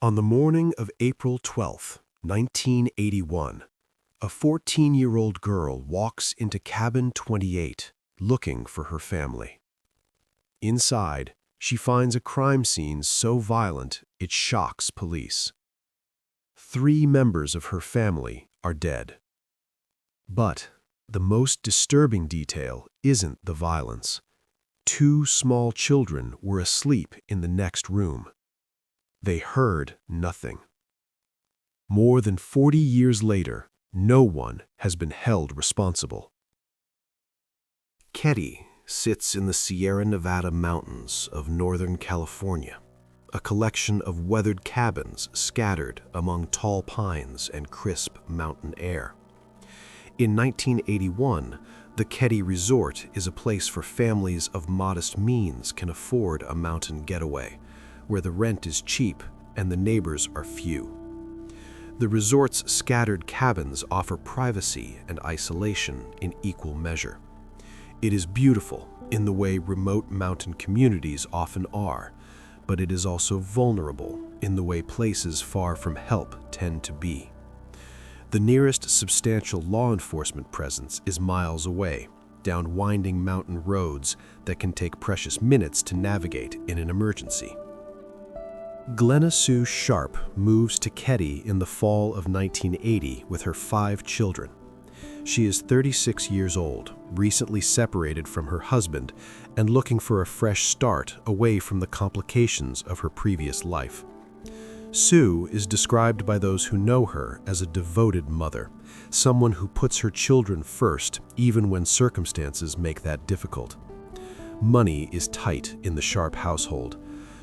On the morning of April 12, 1981, a 14-year-old girl walks into Cabin 28 looking for her family. Inside, she finds a crime scene so violent it shocks police. 3 members of her family are dead. But the most disturbing detail isn't the violence. 2 small children were asleep in the next room. They heard nothing. More than 40 years later, no one has been held responsible. Keddie sits in the Sierra Nevada mountains of Northern California, a collection of weathered cabins scattered among tall pines and crisp mountain air. In 1981, the Keddie Resort is a place for families of modest means can afford a mountain getaway, where the rent is cheap and the neighbors are few. The resort's scattered cabins offer privacy and isolation in equal measure. It is beautiful in the way remote mountain communities often are, but it is also vulnerable in the way places far from help tend to be. The nearest substantial law enforcement presence is miles away, down winding mountain roads that can take precious minutes to navigate in an emergency. Glenna Sue Sharp moves to Keddie in the fall of 1980 with her 5 children. She is 36 years old, recently separated from her husband, and looking for a fresh start away from the complications of her previous life. Sue is described by those who know her as a devoted mother, someone who puts her children first even when circumstances make that difficult. Money is tight in the Sharp household.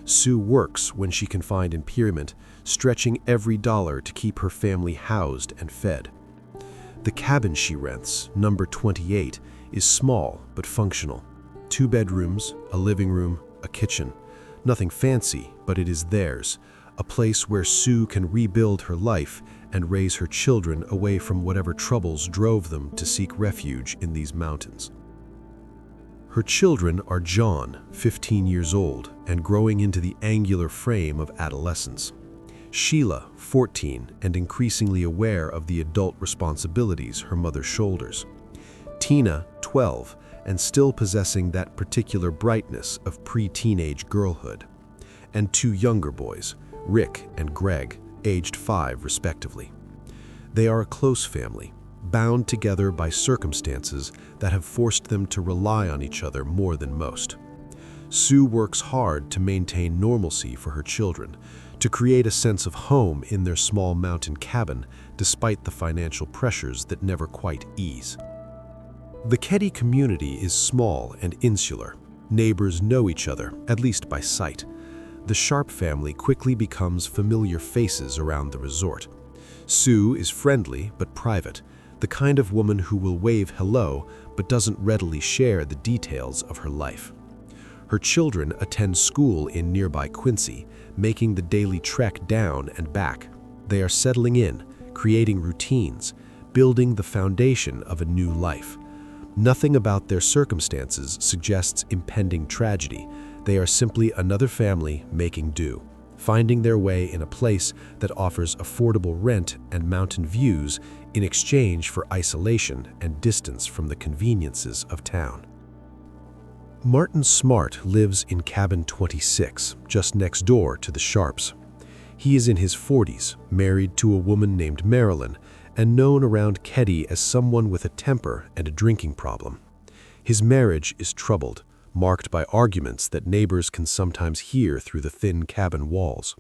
Sue works when she can find employment, stretching every dollar to keep her family housed and fed. The cabin she rents, number 28, is small but functional. 2 bedrooms, a living room, a kitchen. Nothing fancy, but it is theirs, a place where Sue can rebuild her life and raise her children away from whatever troubles drove them to seek refuge in these mountains. Her children are John, 15 years old, and growing into the angular frame of adolescence. Sheila, 14, and increasingly aware of the adult responsibilities her mother shoulders. Tina, 12, and still possessing that particular brightness of pre-teenage girlhood. And 2 younger boys, Rick and Greg, aged 5 respectively. They are a close family, bound together by circumstances that have forced them to rely on each other more than most. Sue works hard to maintain normalcy for her children, to create a sense of home in their small mountain cabin despite the financial pressures that never quite ease. The Keddie community is small and insular. Neighbors know each other, at least by sight. The Sharp family quickly becomes familiar faces around the resort. Sue is friendly but private, the kind of woman who will wave hello but doesn't readily share the details of her life. Her children attend school in nearby Quincy, making the daily trek down and back. They are settling in, creating routines, building the foundation of a new life. Nothing about their circumstances suggests impending tragedy. They are simply another family making do, finding their way in a place that offers affordable rent and mountain views in exchange for isolation and distance from the conveniences of town. Martin Smart lives in Cabin 26, just next door to the Sharps. He is in his 40s, married to a woman named Marilyn, and known around Keddie as someone with a temper and a drinking problem. His marriage is troubled, marked by arguments that neighbors can sometimes hear through the thin cabin walls.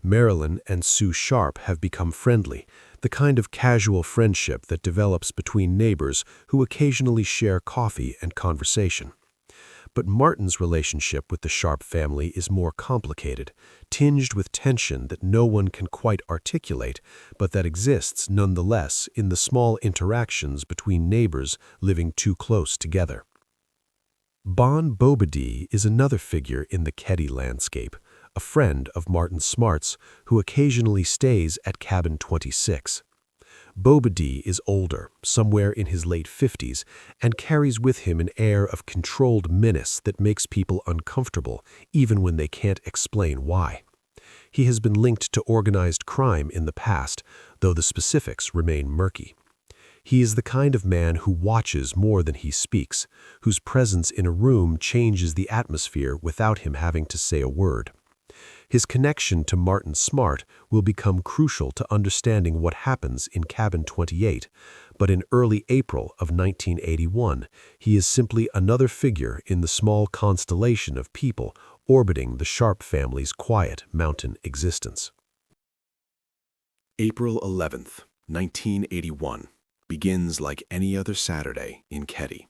Marilyn and Sue Sharp have become friendly, the kind of casual friendship that develops between neighbors who occasionally share coffee and conversation. But Martin's relationship with the Sharp family is more complicated, tinged with tension that no one can quite articulate, but that exists nonetheless in the small interactions between neighbors living too close together. Bon Bobadee is another figure in the Keddie landscape, a friend of Martin Smart's who occasionally stays at Cabin 26. Bobadee is older, somewhere in his late 50s, and carries with him an air of controlled menace that makes people uncomfortable, even when they can't explain why. He has been linked to organized crime in the past, though the specifics remain murky. He is the kind of man who watches more than he speaks, whose presence in a room changes the atmosphere without him having to say a word. His connection to Martin Smart will become crucial to understanding what happens in Cabin 28, but in early April of 1981, he is simply another figure in the small constellation of people orbiting the Sharp family's quiet mountain existence. April 11th, 1981, begins like any other Saturday in Keddie.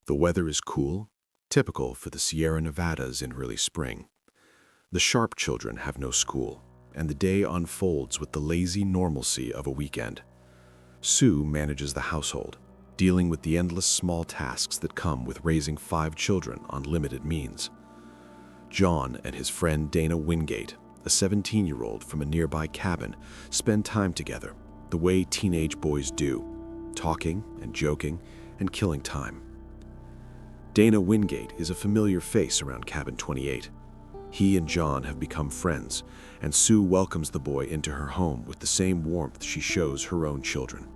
The weather is cool, typical for the Sierra Nevadas in early spring. The Sharp children have no school, and the day unfolds with the lazy normalcy of a weekend. Sue manages the household, dealing with the endless small tasks that come with raising 5 children on limited means. John and his friend Dana Wingate, a 17-year-old from a nearby cabin, spend time together, the way teenage boys do, talking and joking and killing time. Dana Wingate is a familiar face around Cabin 28. He and John have become friends, and Sue welcomes the boy into her home with the same warmth she shows her own children.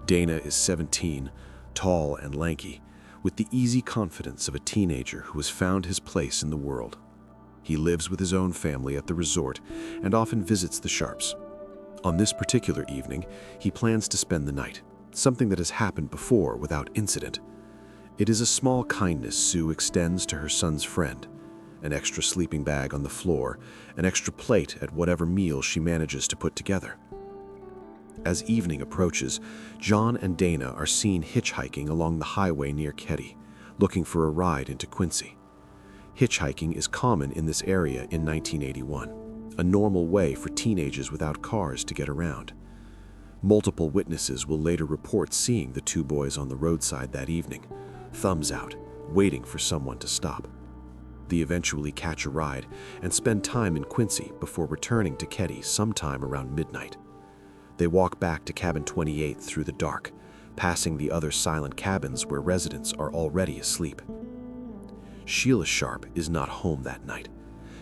Dana is 17, tall and lanky, with the easy confidence of a teenager who has found his place in the world. He lives with his own family at the resort and often visits the Sharps. On this particular evening, he plans to spend the night, something that has happened before without incident. It is a small kindness Sue extends to her son's friend: an extra sleeping bag on the floor, an extra plate at whatever meal she manages to put together. As evening approaches, John and Dana are seen hitchhiking along the highway near Keddie, looking for a ride into Quincy. Hitchhiking is common in this area in 1981. A normal way for teenagers without cars to get around. Multiple witnesses will later report seeing the 2 boys on the roadside that evening, thumbs out, waiting for someone to stop. They eventually catch a ride and spend time in Quincy before returning to Keddie sometime around midnight. They walk back to Cabin 28 through the dark, passing the other silent cabins where residents are already asleep. Sheila Sharp is not home that night.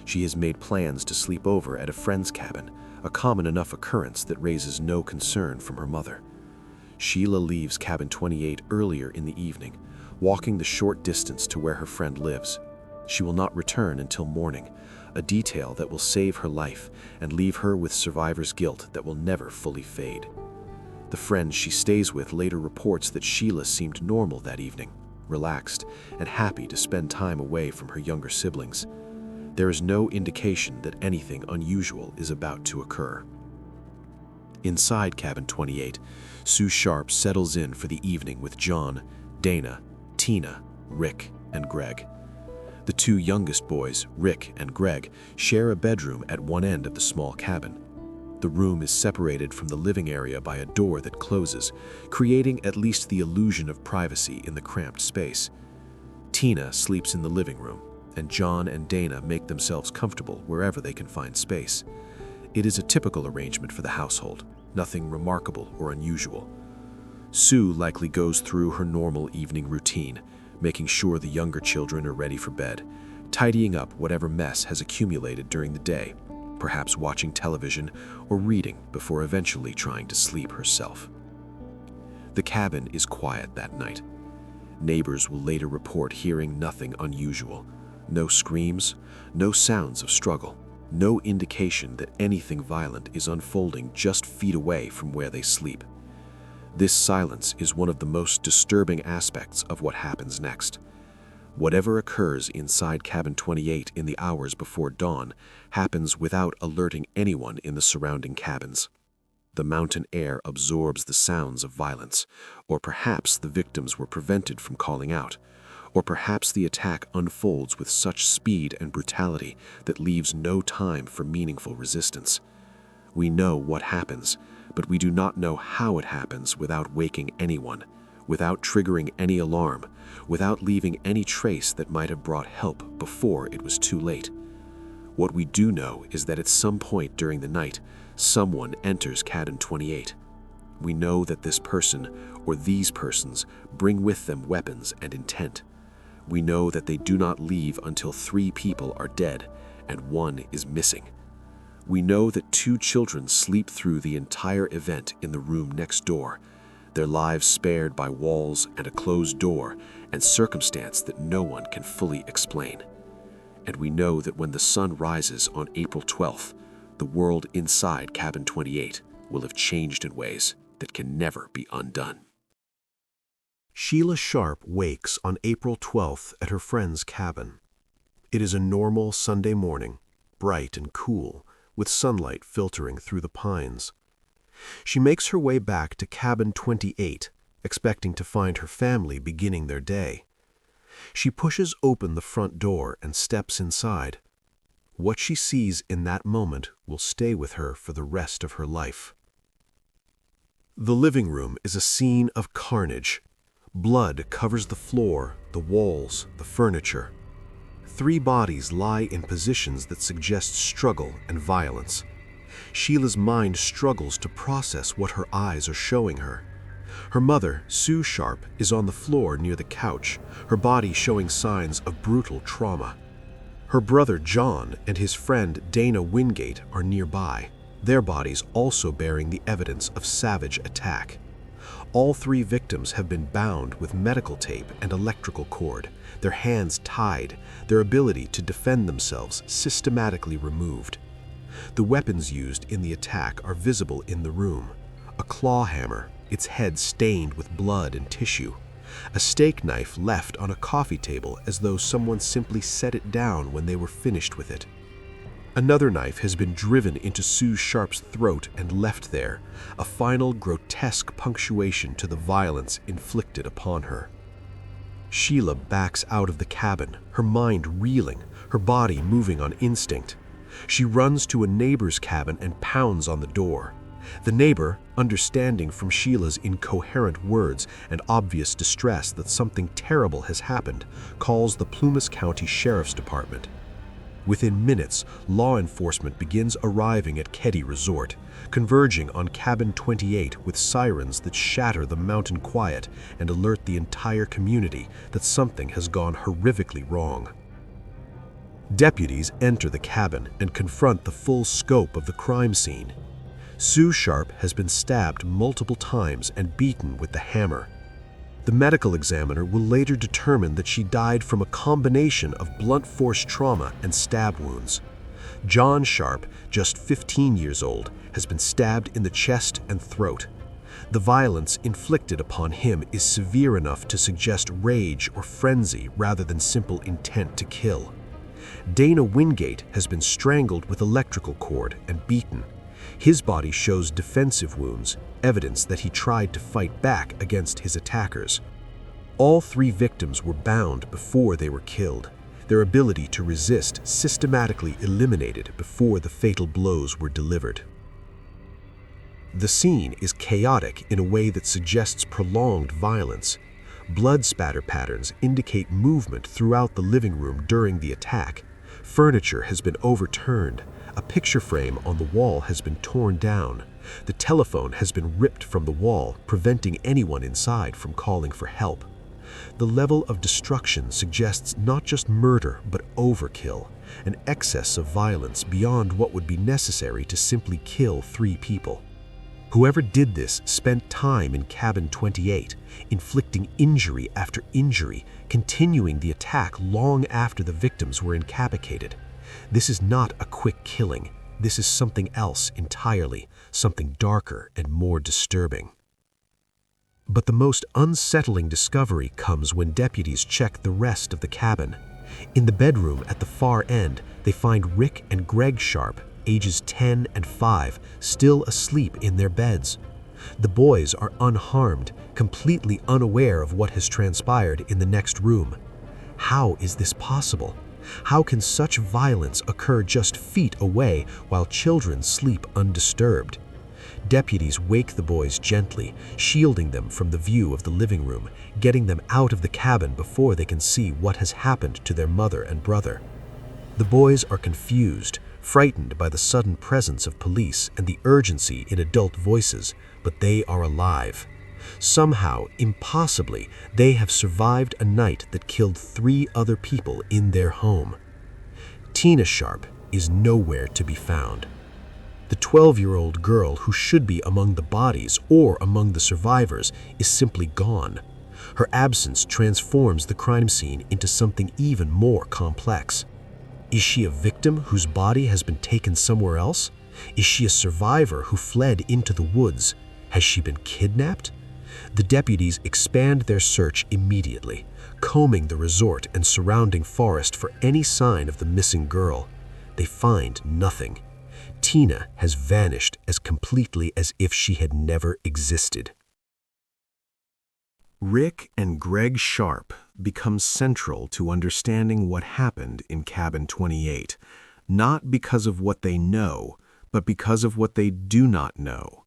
She has made plans to sleep over at a friend's cabin, a common enough occurrence that raises no concern from her mother. Sheila leaves Cabin 28 earlier in the evening, walking the short distance to where her friend lives. She will not return until morning, a detail that will save her life and leave her with survivor's guilt that will never fully fade. The friend she stays with later reports that Sheila seemed normal that evening, relaxed and happy to spend time away from her younger siblings. There is no indication that anything unusual is about to occur. Inside Cabin 28, Sue Sharp settles in for the evening with John, Dana, Tina, Rick, and Greg. The 2 youngest boys, Rick and Greg, share a bedroom at one end of the small cabin. The room is separated from the living area by a door that closes, creating at least the illusion of privacy in the cramped space. Tina sleeps in the living room, and John and Dana make themselves comfortable wherever they can find space. It is a typical arrangement for the household, nothing remarkable or unusual. Sue likely goes through her normal evening routine, making sure the younger children are ready for bed, tidying up whatever mess has accumulated during the day, perhaps watching television or reading before eventually trying to sleep herself. The cabin is quiet that night. Neighbors will later report hearing nothing unusual. No screams, no sounds of struggle, no indication that anything violent is unfolding just feet away from where they sleep. This silence is one of the most disturbing aspects of what happens next. Whatever occurs inside Cabin 28 in the hours before dawn happens without alerting anyone in the surrounding cabins. The mountain air absorbs the sounds of violence, or perhaps the victims were prevented from calling out. Or perhaps the attack unfolds with such speed and brutality that leaves no time for meaningful resistance. We know what happens, but we do not know how it happens without waking anyone, without triggering any alarm, without leaving any trace that might have brought help before it was too late. What we do know is that at some point during the night, someone enters Cabin 28. We know that this person, or these persons, bring with them weapons and intent. We know that they do not leave until 3 people are dead and 1 is missing, We know that 2 children sleep through the entire event in the room next door, their lives spared by walls and a closed door and circumstance that no one can fully explain. And we know that when the sun rises on April 12th, the world inside Cabin 28 will have changed in ways that can never be undone. Sheila Sharp wakes on April 12th at her friend's cabin. It is a normal Sunday morning, bright and cool, with sunlight filtering through the pines. She makes her way back to Cabin 28, expecting to find her family beginning their day. She pushes open the front door and steps inside. What she sees in that moment will stay with her for the rest of her life. The living room is a scene of carnage. Blood covers the floor, the walls, the furniture. 3 bodies lie in positions that suggest struggle and violence. Sheila's mind struggles to process what her eyes are showing her. Her mother, Sue Sharp, is on the floor near the couch, her body showing signs of brutal trauma. Her brother John and his friend Dana Wingate are nearby, their bodies also bearing the evidence of savage attack. All 3 victims have been bound with medical tape and electrical cord, their hands tied, their ability to defend themselves systematically removed. The weapons used in the attack are visible in the room. A claw hammer, its head stained with blood and tissue. A steak knife left on a coffee table as though someone simply set it down when they were finished with it. Another knife has been driven into Sue Sharp's throat and left there, a final grotesque punctuation to the violence inflicted upon her. Sheila backs out of the cabin, her mind reeling, her body moving on instinct. She runs to a neighbor's cabin and pounds on the door. The neighbor, understanding from Sheila's incoherent words and obvious distress that something terrible has happened, calls the Plumas County Sheriff's Department. Within minutes, law enforcement begins arriving at Keddie Resort, converging on Cabin 28 with sirens that shatter the mountain quiet and alert the entire community that something has gone horrifically wrong. Deputies enter the cabin and confront the full scope of the crime scene. Sue Sharp has been stabbed multiple times and beaten with the hammer. The medical examiner will later determine that she died from a combination of blunt force trauma and stab wounds. John Sharp, just 15 years old, has been stabbed in the chest and throat. The violence inflicted upon him is severe enough to suggest rage or frenzy rather than simple intent to kill. Dana Wingate has been strangled with electrical cord and beaten. His body shows defensive wounds, evidence that he tried to fight back against his attackers. All 3 victims were bound before they were killed, their ability to resist systematically eliminated before the fatal blows were delivered. The scene is chaotic in a way that suggests prolonged violence. Blood spatter patterns indicate movement throughout the living room during the attack. Furniture has been overturned. A picture frame on the wall has been torn down. The telephone has been ripped from the wall, preventing anyone inside from calling for help. The level of destruction suggests not just murder, but overkill, an excess of violence beyond what would be necessary to simply kill 3 people. Whoever did this spent time in Cabin 28, inflicting injury after injury, continuing the attack long after the victims were incapacitated. This is not a quick killing. This is something else entirely, something darker and more disturbing. But the most unsettling discovery comes when deputies check the rest of the cabin. In the bedroom at the far end, they find Rick and Greg Sharp, ages 10 and 5, still asleep in their beds. The boys are unharmed, completely unaware of what has transpired in the next room. How is this possible? How can such violence occur just feet away while children sleep undisturbed? Deputies wake the boys gently, shielding them from the view of the living room, getting them out of the cabin before they can see what has happened to their mother and brother. The boys are confused, frightened by the sudden presence of police and the urgency in adult voices, but they are alive. Somehow, impossibly, they have survived a night that killed 3 other people in their home. Tina Sharp is nowhere to be found. The 12-year-old girl who should be among the bodies or among the survivors is simply gone. Her absence transforms the crime scene into something even more complex. Is she a victim whose body has been taken somewhere else? Is she a survivor who fled into the woods? Has she been kidnapped? The deputies expand their search immediately, combing the resort and surrounding forest for any sign of the missing girl. They find nothing. Tina has vanished as completely as if she had never existed. Rick and Greg Sharp become central to understanding what happened in Cabin 28, not because of what they know, but because of what they do not know.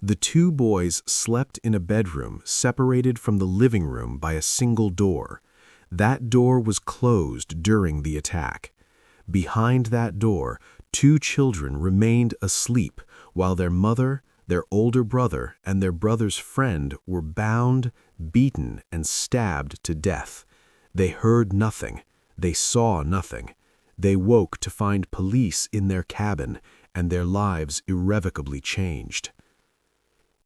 The two boys slept in a bedroom separated from the living room by a single door. That door was closed during the attack. Behind that door, two children remained asleep while their mother, their older brother, and their brother's friend were bound, beaten, and stabbed to death. They heard nothing. They saw nothing. They woke to find police in their cabin, and their lives irrevocably changed.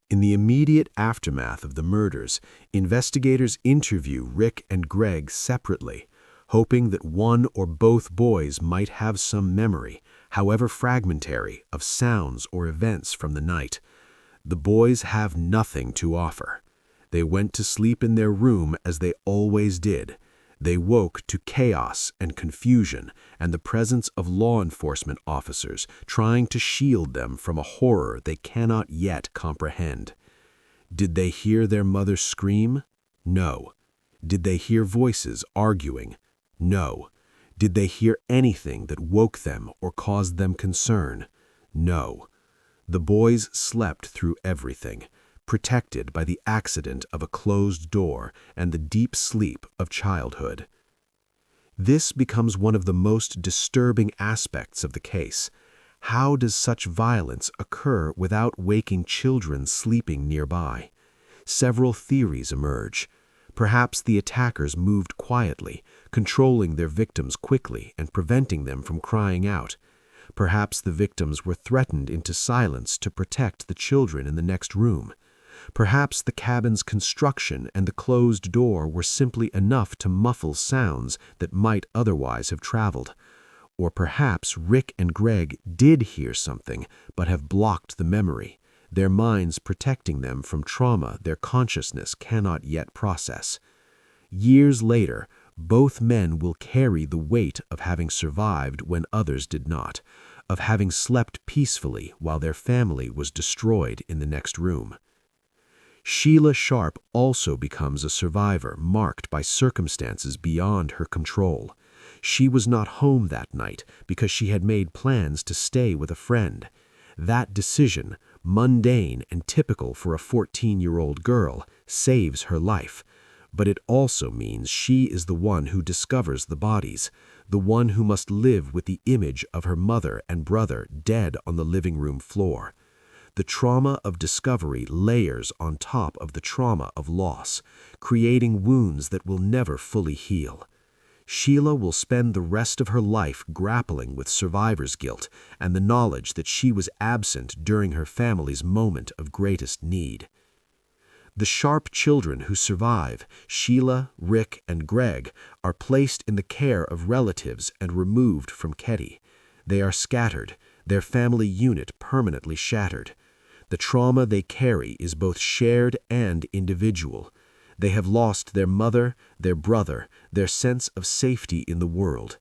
In the immediate aftermath of the murders, investigators interview Rick and Greg separately, hoping that one or both boys might have some memory, however fragmentary, of sounds or events from the night. The boys have nothing to offer. They went to sleep in their room as they always did. They woke to chaos and confusion and the presence of law enforcement officers trying to shield them from a horror they cannot yet comprehend. Did they hear their mother scream? No. Did they hear voices arguing? No. Did they hear anything that woke them or caused them concern? No. The boys slept through everything, protected by the accident of a closed door and the deep sleep of childhood. This becomes one of the most disturbing aspects of the case. How does such violence occur without waking children sleeping nearby? Several theories emerge. Perhaps the attackers moved quietly, controlling their victims quickly and preventing them from crying out. Perhaps the victims were threatened into silence to protect the children in the next room. Perhaps the cabin's construction and the closed door were simply enough to muffle sounds that might otherwise have traveled. Or perhaps Rick and Greg did hear something but have blocked the memory, their minds protecting them from trauma their consciousness cannot yet process. Years later, both men will carry the weight of having survived when others did not, of having slept peacefully while their family was destroyed in the next room. Sheila Sharp also becomes a survivor marked by circumstances beyond her control. She was not home that night because she had made plans to stay with a friend. That decision, mundane and typical for a 14-year-old girl, saves her life. But it also means she is the one who discovers the bodies, the one who must live with the image of her mother and brother dead on the living room floor. The trauma of discovery layers on top of the trauma of loss, creating wounds that will never fully heal. Sheila will spend the rest of her life grappling with survivor's guilt and the knowledge that she was absent during her family's moment of greatest need. The Sharp children who survive, Sheila, Rick, and Greg, are placed in the care of relatives and removed from Keddie. They are scattered, their family unit permanently shattered. The trauma they carry is both shared and individual. They have lost their mother, their brother, their sense of safety in the world.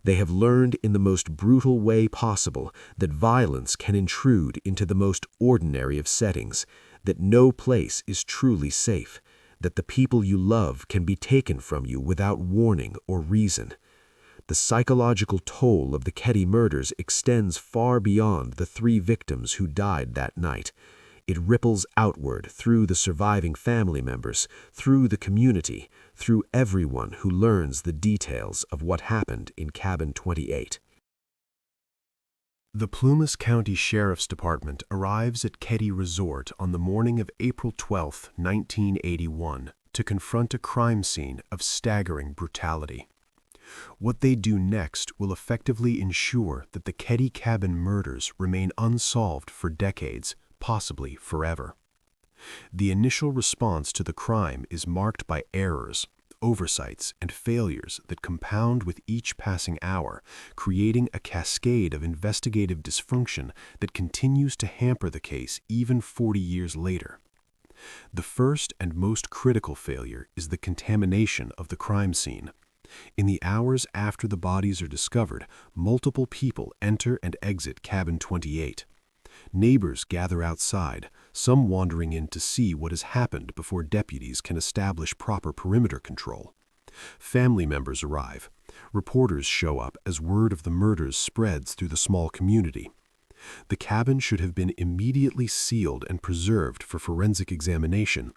They have learned in the most brutal way possible that violence can intrude into the most ordinary of settings, that no place is truly safe, that the people you love can be taken from you without warning or reason. The psychological toll of the Keddie murders extends far beyond the 3 victims who died that night. It ripples outward through the surviving family members, through the community, through everyone who learns the details of what happened in Cabin 28. The Plumas County Sheriff's Department arrives at Keddie Resort on the morning of April 12, 1981, to confront a crime scene of staggering brutality. What they do next will effectively ensure that the Keddie Cabin Murders remain unsolved for decades, possibly forever. The initial response to the crime is marked by errors, oversights, and failures that compound with each passing hour, creating a cascade of investigative dysfunction that continues to hamper the case even 40 years later. The first and most critical failure is the contamination of the crime scene. In the hours after the bodies are discovered, multiple people enter and exit Cabin 28. Neighbors gather outside, some wandering in to see what has happened before deputies can establish proper perimeter control. Family members arrive. Reporters show up as word of the murders spreads through the small community. The cabin should have been immediately sealed and preserved for forensic examination.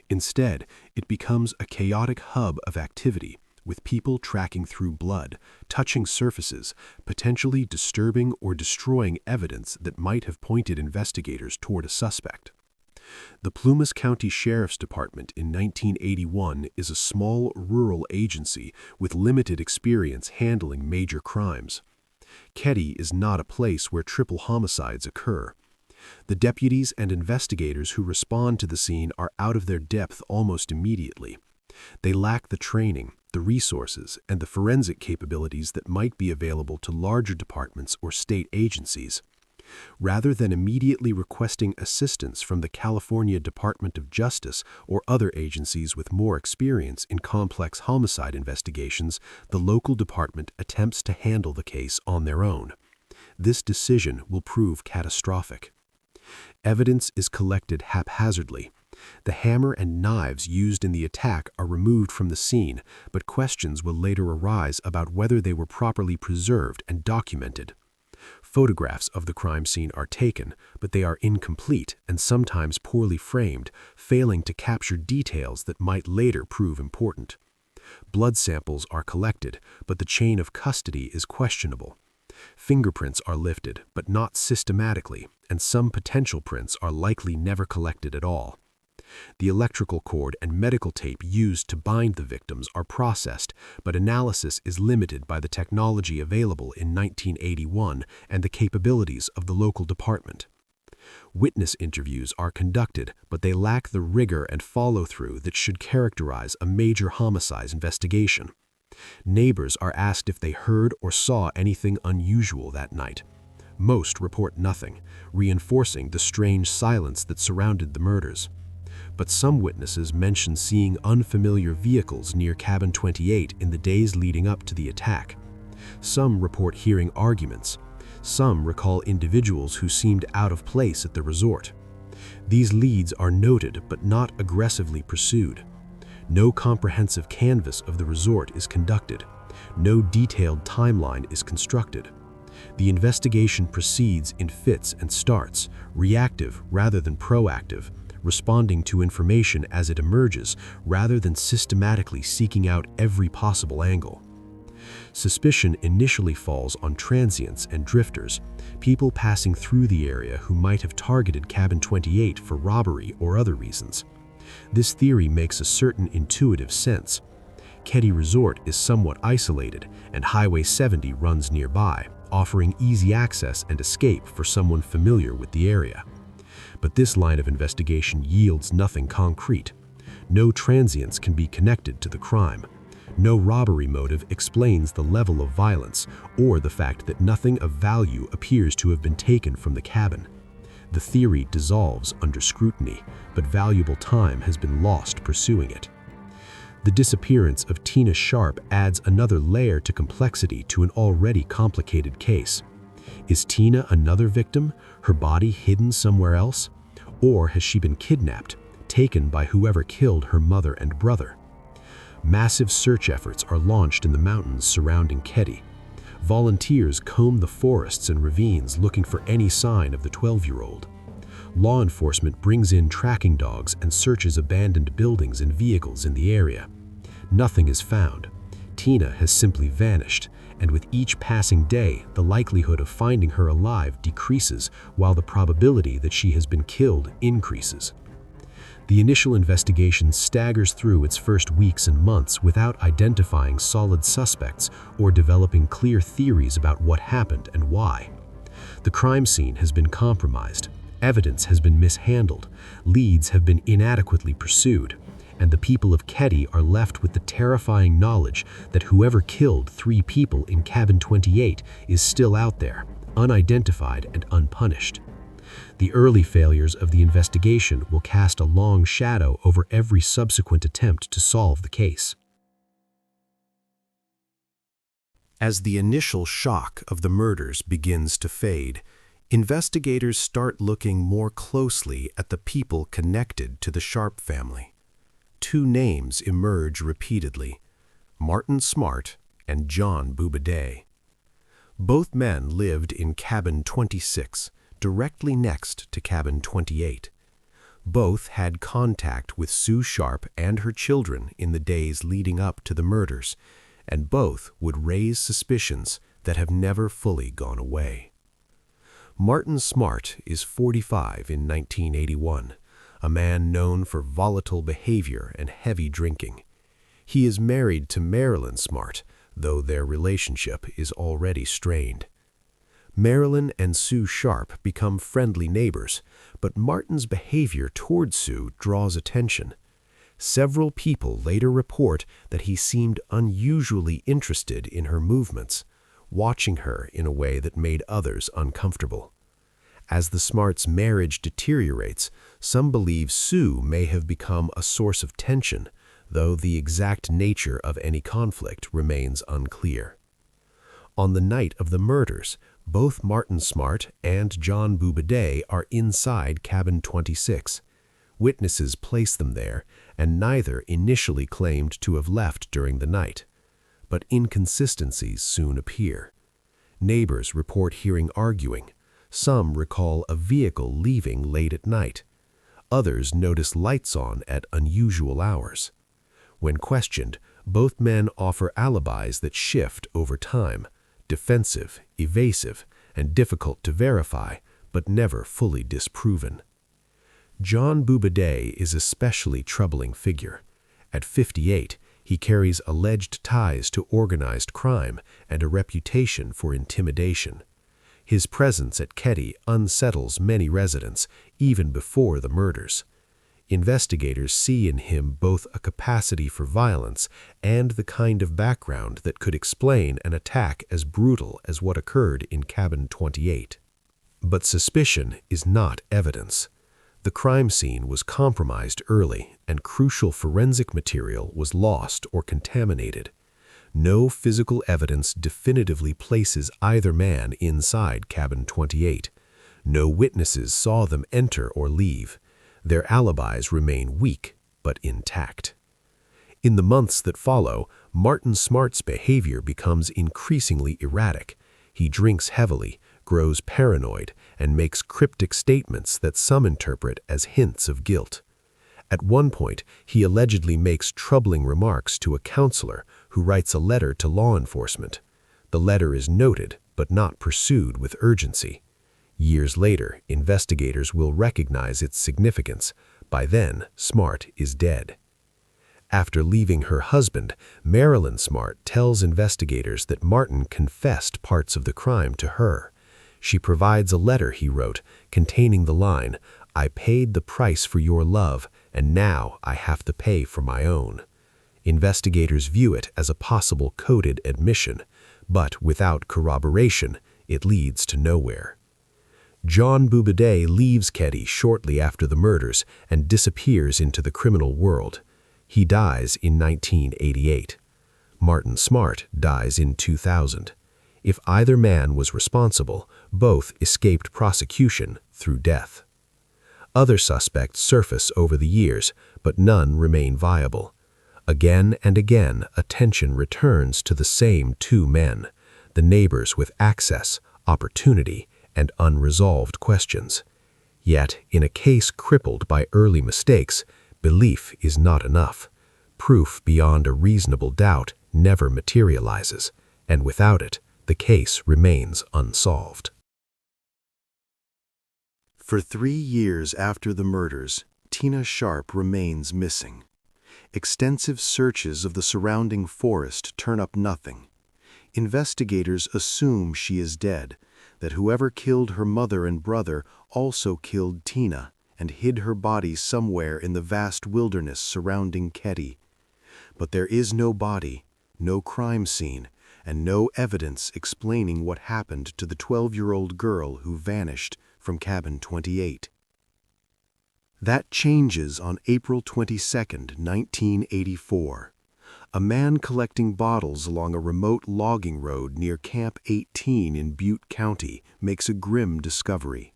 Instead, it becomes a chaotic hub of activity, with people tracking through blood, touching surfaces, potentially disturbing or destroying evidence that might have pointed investigators toward a suspect. The Plumas County Sheriff's Department in 1981 is a small rural agency with limited experience handling major crimes. Keddie is not a place where triple homicides occur. The deputies and investigators who respond to the scene are out of their depth almost immediately. They lack the training, the resources, and the forensic capabilities that might be available to larger departments or state agencies. Rather than immediately requesting assistance from the California Department of Justice or other agencies with more experience in complex homicide investigations, the local department attempts to handle the case on their own. This decision will prove catastrophic. Evidence is collected haphazardly. The hammer and knives used in the attack are removed from the scene, but questions will later arise about whether they were properly preserved and documented. Photographs of the crime scene are taken, but they are incomplete and sometimes poorly framed, failing to capture details that might later prove important. Blood samples are collected, but the chain of custody is questionable. Fingerprints are lifted, but not systematically, and some potential prints are likely never collected at all. The electrical cord and medical tape used to bind the victims are processed, but analysis is limited by the technology available in 1981 and the capabilities of the local department. Witness interviews are conducted, but they lack the rigor and follow-through that should characterize a major homicide investigation. Neighbors are asked if they heard or saw anything unusual that night. Most report nothing, reinforcing the strange silence that surrounded the murders. But some witnesses mention seeing unfamiliar vehicles near Cabin 28 in the days leading up to the attack. Some report hearing arguments. Some recall individuals who seemed out of place at the resort. These leads are noted but not aggressively pursued. No comprehensive canvass of the resort is conducted. No detailed timeline is constructed. The investigation proceeds in fits and starts, reactive rather than proactive, responding to information as it emerges rather than systematically seeking out every possible angle. Suspicion initially falls on transients and drifters, people passing through the area who might have targeted Cabin 28 for robbery or other reasons. This theory makes a certain intuitive sense. Keddie Resort is somewhat isolated, and Highway 70 runs nearby, offering easy access and escape for someone familiar with the area. But this line of investigation yields nothing concrete. No transients can be connected to the crime. No robbery motive explains the level of violence or the fact that nothing of value appears to have been taken from the cabin. The theory dissolves under scrutiny, but valuable time has been lost pursuing it. The disappearance of Tina Sharp adds another layer to complexity to an already complicated case. Is Tina another victim, her body hidden somewhere else? Or has she been kidnapped, taken by whoever killed her mother and brother? Massive search efforts are launched in the mountains surrounding Keddie. Volunteers comb the forests and ravines looking for any sign of the 12-year-old. Law enforcement brings in tracking dogs and searches abandoned buildings and vehicles in the area. Nothing is found. Tina has simply vanished, and with each passing day, the likelihood of finding her alive decreases while the probability that she has been killed increases. The initial investigation staggers through its first weeks and months without identifying solid suspects or developing clear theories about what happened and why. The crime scene has been compromised, evidence has been mishandled, leads have been inadequately pursued, and the people of Keddie are left with the terrifying knowledge that whoever killed 3 people in Cabin 28 is still out there, unidentified and unpunished. The early failures of the investigation will cast a long shadow over every subsequent attempt to solve the case. As the initial shock of the murders begins to fade, investigators start looking more closely at the people connected to the Sharp family. 2 names emerge repeatedly: Martin Smart and John Boubeday. Both men lived in Cabin 26, directly next to Cabin 28. Both had contact with Sue Sharp and her children in the days leading up to the murders, and both would raise suspicions that have never fully gone away. Martin Smart is 45 in 1981, a man known for volatile behavior and heavy drinking. He is married to Marilyn Smart, though their relationship is already strained. Marilyn and Sue Sharp become friendly neighbors, but Martin's behavior toward Sue draws attention. Several people later report that he seemed unusually interested in her movements, watching her in a way that made others uncomfortable. As the Smarts' marriage deteriorates, some believe Sue may have become a source of tension, though the exact nature of any conflict remains unclear. On the night of the murders, both Martin Smart and John Boubeday are inside Cabin 26. Witnesses place them there, and neither initially claimed to have left during the night. But inconsistencies soon appear. Neighbors report hearing arguing. Some recall a vehicle leaving late at night. Others notice lights on at unusual hours. When questioned, both men offer alibis that shift over time: defensive, evasive, and difficult to verify, but never fully disproven. John Boubeday is a especially troubling figure. At 58, he carries alleged ties to organized crime and a reputation for intimidation. His presence at Keddie unsettles many residents, even before the murders. Investigators see in him both a capacity for violence and the kind of background that could explain an attack as brutal as what occurred in Cabin 28. But suspicion is not evidence. The crime scene was compromised early, and crucial forensic material was lost or contaminated. No physical evidence definitively places either man inside Cabin 28. No witnesses saw them enter or leave. Their alibis remain weak, but intact. In the months that follow, Martin Smart's behavior becomes increasingly erratic. He drinks heavily, grows paranoid, and makes cryptic statements that some interpret as hints of guilt. At one point, he allegedly makes troubling remarks to a counselor who writes a letter to law enforcement. The letter is noted, but not pursued with urgency. Years later, investigators will recognize its significance. By then, Smart is dead. After leaving her husband, Marilyn Smart tells investigators that Martin confessed parts of the crime to her. She provides a letter he wrote containing the line, "I paid the price for your love, and now I have to pay for my own." Investigators view it as a possible coded admission, but without corroboration, it leads to nowhere. John Boubeday leaves Keddie shortly after the murders and disappears into the criminal world. He dies in 1988. Martin Smart dies in 2000. If either man was responsible, both escaped prosecution through death. Other suspects surface over the years, but none remain viable. Again and again, attention returns to the same 2 men, the neighbors with access, opportunity, and unresolved questions. Yet, in a case crippled by early mistakes, belief is not enough. Proof beyond a reasonable doubt never materializes, and without it, the case remains unsolved. For 3 years after the murders, Tina Sharp remains missing. Extensive searches of the surrounding forest turn up nothing. Investigators assume she is dead, that whoever killed her mother and brother also killed Tina and hid her body somewhere in the vast wilderness surrounding Keddie. But there is no body, no crime scene, and no evidence explaining what happened to the 12-year-old girl who vanished from Cabin 28. That changes on April 22, 1984. A man collecting bottles along a remote logging road near Camp 18 in Butte County makes a grim discovery.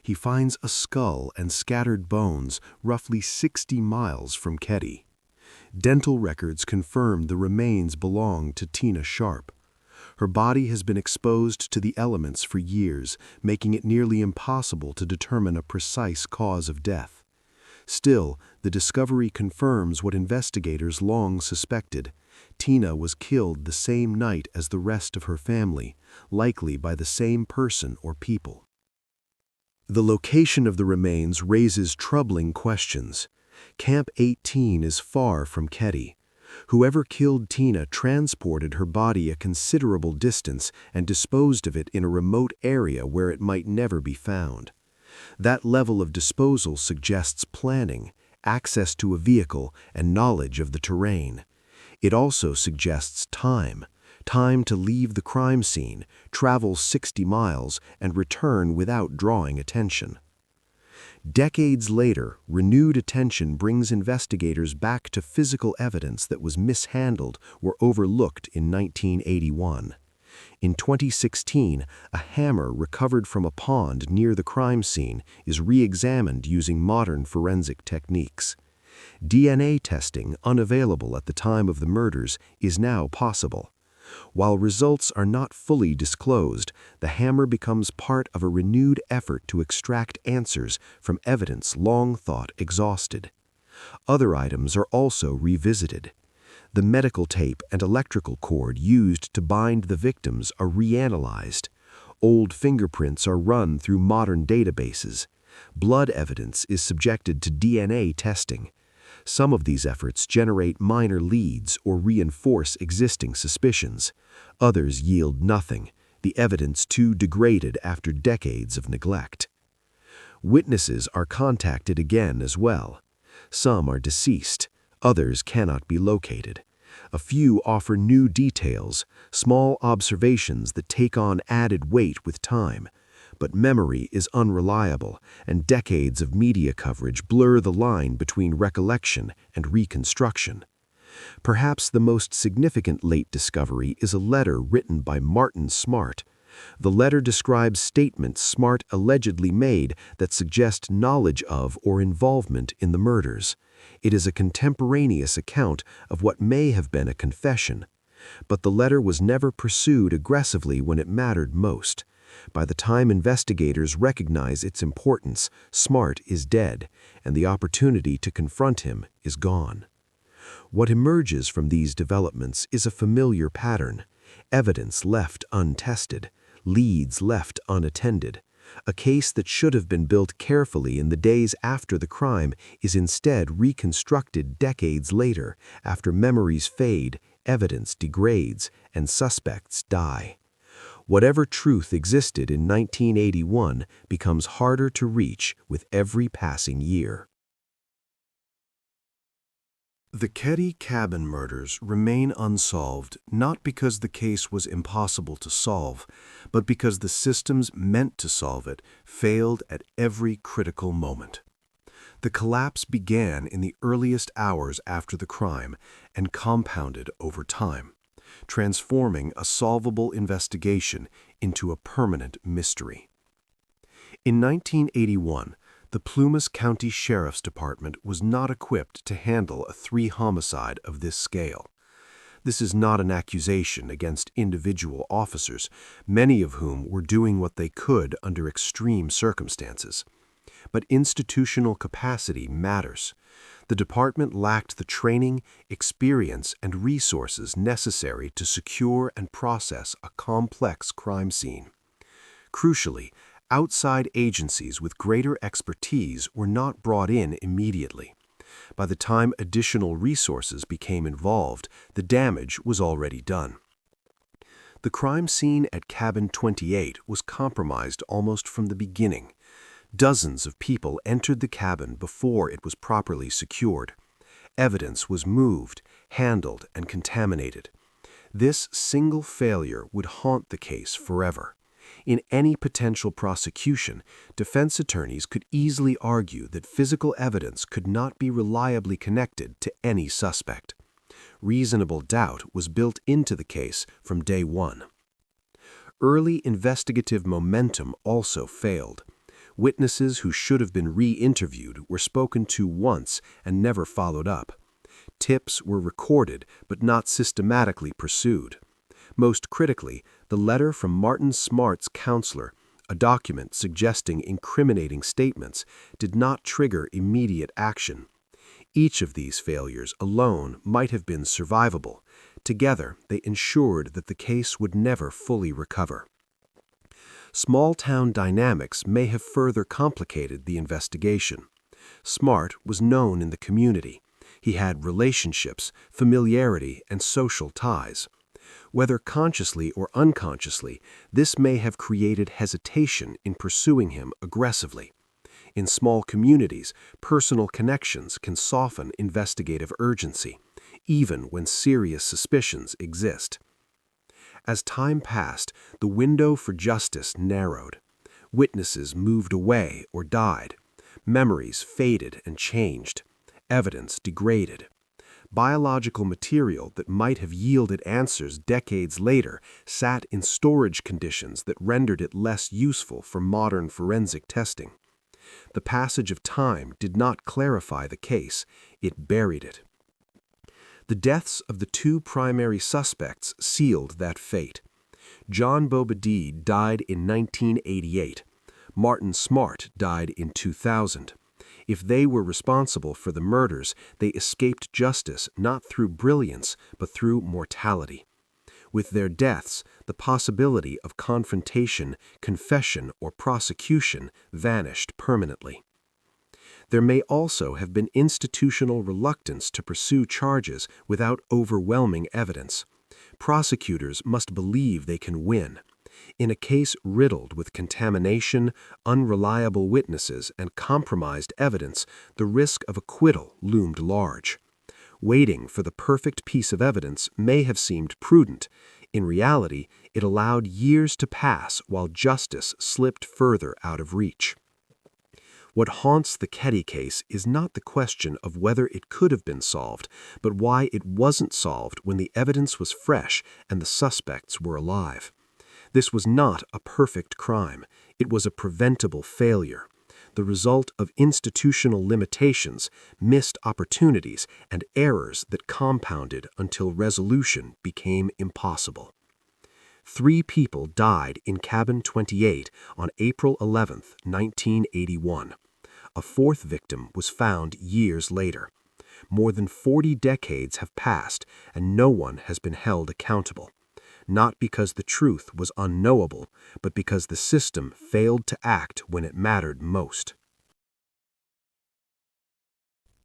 He finds a skull and scattered bones roughly 60 miles from Keddie. Dental records confirm the remains belong to Tina Sharp. Her body has been exposed to the elements for years, making it nearly impossible to determine a precise cause of death. Still, the discovery confirms what investigators long suspected. Tina was killed the same night as the rest of her family, likely by the same person or people. The location of the remains raises troubling questions. Camp 18 is far from Keddie. Whoever killed Tina transported her body a considerable distance and disposed of it in a remote area where it might never be found. That level of disposal suggests planning, access to a vehicle, and knowledge of the terrain. It also suggests time to leave the crime scene, travel 60 miles, and return without drawing attention. Decades later, renewed attention brings investigators back to physical evidence that was mishandled or overlooked in 1981. In 2016, a hammer recovered from a pond near the crime scene is re-examined using modern forensic techniques. DNA testing, unavailable at the time of the murders, is now possible. While results are not fully disclosed, the hammer becomes part of a renewed effort to extract answers from evidence long thought exhausted. Other items are also revisited. The medical tape and electrical cord used to bind the victims are reanalyzed. Old fingerprints are run through modern databases. Blood evidence is subjected to DNA testing. Some of these efforts generate minor leads or reinforce existing suspicions. Others yield nothing, the evidence too degraded after decades of neglect. Witnesses are contacted again as well. Some are deceased, others cannot be located. A few offer new details, small observations that take on added weight with time. But memory is unreliable, and decades of media coverage blur the line between recollection and reconstruction. Perhaps the most significant late discovery is a letter written by Martin Smart. The letter describes statements Smart allegedly made that suggest knowledge of or involvement in the murders. It is a contemporaneous account of what may have been a confession. But the letter was never pursued aggressively when it mattered most. By the time investigators recognize its importance, Smart is dead, and the opportunity to confront him is gone. What emerges from these developments is a familiar pattern: evidence left untested, leads left unattended. A case that should have been built carefully in the days after the crime is instead reconstructed decades later, after memories fade, evidence degrades, and suspects die. Whatever truth existed in 1981 becomes harder to reach with every passing year. The Keddie Cabin Murders remain unsolved not because the case was impossible to solve, but because the systems meant to solve it failed at every critical moment. The collapse began in the earliest hours after the crime and compounded over time, transforming a solvable investigation into a permanent mystery. In 1981, the Plumas County Sheriff's Department was not equipped to handle a 3-homicide of this scale. This is not an accusation against individual officers, many of whom were doing what they could under extreme circumstances. But institutional capacity matters. The department lacked the training, experience, and resources necessary to secure and process a complex crime scene. Crucially, Outside agencies with greater expertise were not brought in immediately. By the time additional resources became involved, the damage was already done. The crime scene at Cabin 28 was compromised almost from the beginning. Dozens of people entered the cabin before it was properly secured. Evidence was moved, handled, and contaminated. This single failure would haunt the case forever. In any potential prosecution, defense attorneys could easily argue that physical evidence could not be reliably connected to any suspect. Reasonable doubt was built into the case from day one. Early investigative momentum also failed. Witnesses who should have been re-interviewed were spoken to once and never followed up. Tips were recorded but not systematically pursued. Most critically, the letter from Martin Smart's counselor, a document suggesting incriminating statements, did not trigger immediate action. Each of these failures alone might have been survivable. Together, they ensured that the case would never fully recover. Small-town dynamics may have further complicated the investigation. Smart was known in the community. He had relationships, familiarity, and social ties. Whether consciously or unconsciously, this may have created hesitation in pursuing him aggressively. In small communities, personal connections can soften investigative urgency, even when serious suspicions exist. As time passed, the window for justice narrowed. Witnesses moved away or died. Memories faded and changed. Evidence degraded. Biological material that might have yielded answers decades later sat in storage conditions that rendered it less useful for modern forensic testing. The passage of time did not clarify the case, it buried it. The deaths of the two primary suspects sealed that fate. John Bobadilla died in 1988. Martin Smart died in 2000. If they were responsible for the murders, they escaped justice not through brilliance, but through mortality. With their deaths, the possibility of confrontation, confession, or prosecution vanished permanently. There may also have been institutional reluctance to pursue charges without overwhelming evidence. Prosecutors must believe they can win. In a case riddled with contamination, unreliable witnesses, and compromised evidence, the risk of acquittal loomed large. Waiting for the perfect piece of evidence may have seemed prudent. In reality, it allowed years to pass while justice slipped further out of reach. What haunts the Keddie case is not the question of whether it could have been solved, but why it wasn't solved when the evidence was fresh and the suspects were alive. This was not a perfect crime. It was a preventable failure, the result of institutional limitations, missed opportunities, and errors that compounded until resolution became impossible. 3 people died in Cabin 28 on April 11, 1981. A 4th victim was found years later. More than 40 decades have passed, and no one has been held accountable. Not because the truth was unknowable, but because the system failed to act when it mattered most.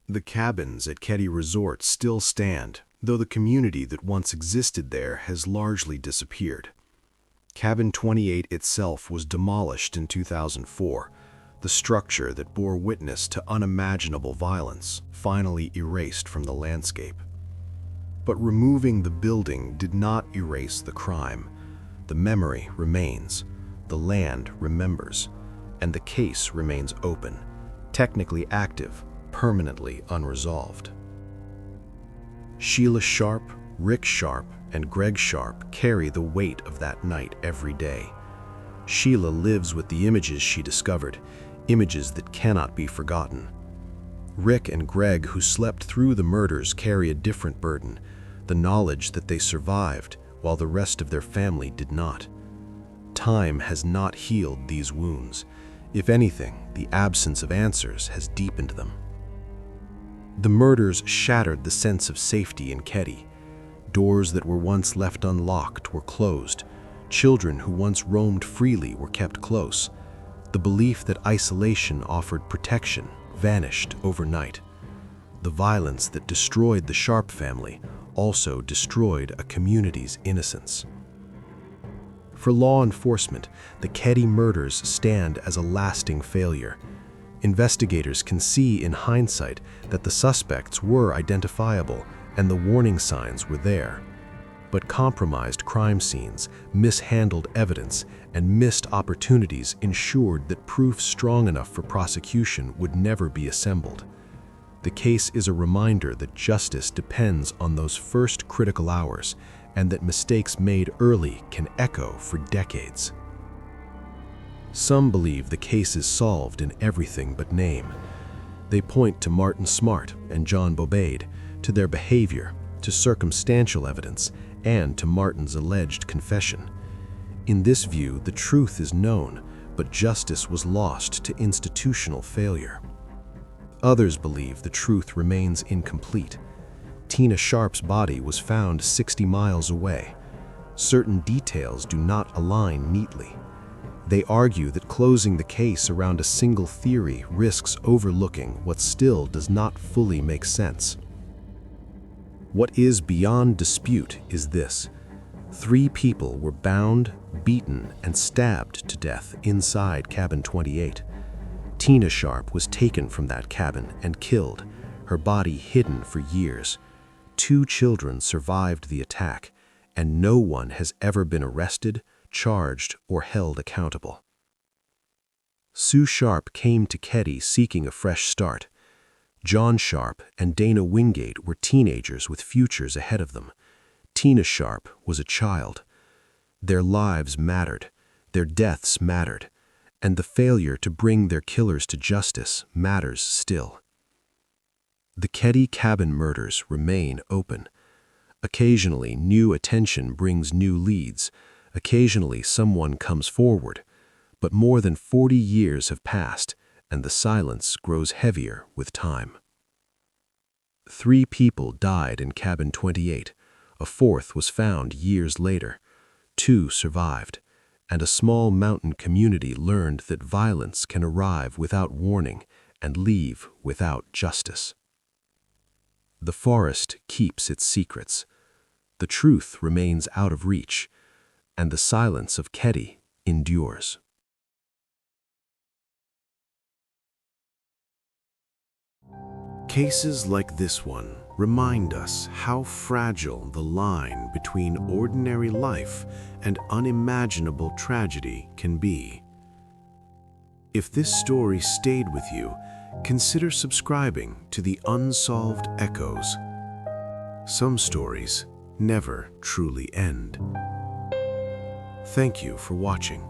The cabins at Keddie Resort still stand, though the community that once existed there has largely disappeared. Cabin 28 itself was demolished in 2004, the structure that bore witness to unimaginable violence finally erased from the landscape. But removing the building did not erase the crime. The memory remains, the land remembers, and the case remains open, technically active, permanently unresolved. Sheila Sharp, Rick Sharp, and Greg Sharp carry the weight of that night every day. Sheila lives with the images she discovered, images that cannot be forgotten. Rick and Greg, who slept through the murders, carry a different burden, the knowledge that they survived while the rest of their family did not. Time has not healed these wounds. If anything, the absence of answers has deepened them. The murders shattered the sense of safety in Keddie. Doors that were once left unlocked were closed. Children who once roamed freely were kept close. The belief that isolation offered protection vanished overnight. The violence that destroyed the Sharp family also destroyed a community's innocence. For law enforcement, the Keddie murders stand as a lasting failure. Investigators can see in hindsight that the suspects were identifiable and the warning signs were there. But compromised crime scenes, mishandled evidence, and missed opportunities ensured that proof strong enough for prosecution would never be assembled. The case is a reminder that justice depends on those first critical hours, and that mistakes made early can echo for decades. Some believe the case is solved in everything but name. They point to Martin Smart and John Bobade, to their behavior, to circumstantial evidence, and to Martin's alleged confession. In this view, the truth is known, but justice was lost to institutional failure. Others believe the truth remains incomplete. Tina Sharp's body was found 60 miles away. Certain details do not align neatly. They argue that closing the case around a single theory risks overlooking what still does not fully make sense. What is beyond dispute is this: 3 people were bound, beaten, and stabbed to death inside Cabin 28. Tina Sharp was taken from that cabin and killed, her body hidden for years. 2 children survived the attack, and no one has ever been arrested, charged, or held accountable. Sue Sharp came to Keddie seeking a fresh start. John Sharp and Dana Wingate were teenagers with futures ahead of them. Tina Sharp was a child. Their lives mattered, their deaths mattered, and the failure to bring their killers to justice matters still. The Keddie Cabin Murders remain open. Occasionally, new attention brings new leads. Occasionally, someone comes forward. But more than 40 years have passed, and the silence grows heavier with time. 3 people died in Cabin 28. A 4th was found years later. 2 survived, and a small mountain community learned that violence can arrive without warning and leave without justice. The forest keeps its secrets. The truth remains out of reach, and the silence of Keddie endures. Cases like this one remind us how fragile the line between ordinary life and unimaginable tragedy can be. If this story stayed with you, consider subscribing to the Unsolved Echoes. Some stories never truly end. Thank you for watching.